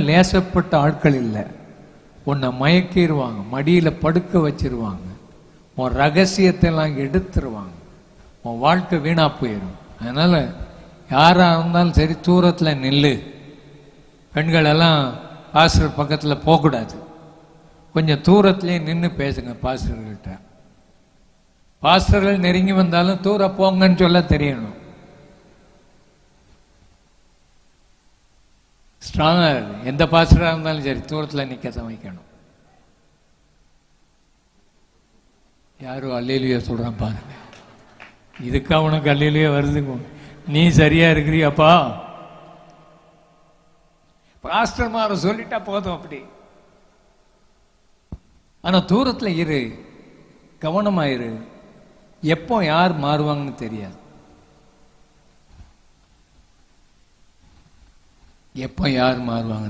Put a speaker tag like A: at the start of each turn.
A: நேசப்பட்ட ஆட்கள் இல்லை. உன்னை மயக்கிடுவாங்க, மடியில் படுக்க வச்சிருவாங்க, உன் ரகசியத்தை எல்லாம் எடுத்துருவாங்க, உன் வாழ்க்கை வீணா போயிடும். அதனால யாராக இருந்தாலும் சரி தூரத்தில் நில்லு. பெண்கள் எல்லாம் பாஸ்டர் பக்கத்தில் போகக்கூடாது, கொஞ்சம் தூரத்துலேயே நின்று பேசுங்க பாஸ்டர்கிட்ட. பாஸ்டர்கள் நெருங்கி வந்தாலும் தூர போங்கன்னு சொல்ல தெரியணும். ஸ்ட்ராங்காக எந்த பாஸ்டராக இருந்தாலும் சரி தூரத்தில் நிற்க சமைக்கணும். யாரும் அல்லேலூயா சொல்கிறான் பாருங்க. இதுக்கு அவனுக்கு அல்லேலூயா வருதுங்க. நீ சரியா இருக்கிறியாப்பா, பாஸ்டர் மாற சொல்லிட்டா போதும் அப்படி. ஆனால் தூரத்தில் இரு, கவனமாயிரு. எப்போ யார் மாறுவாங்கன்னு தெரியாது. எப்போ யார் மாறுவாங்க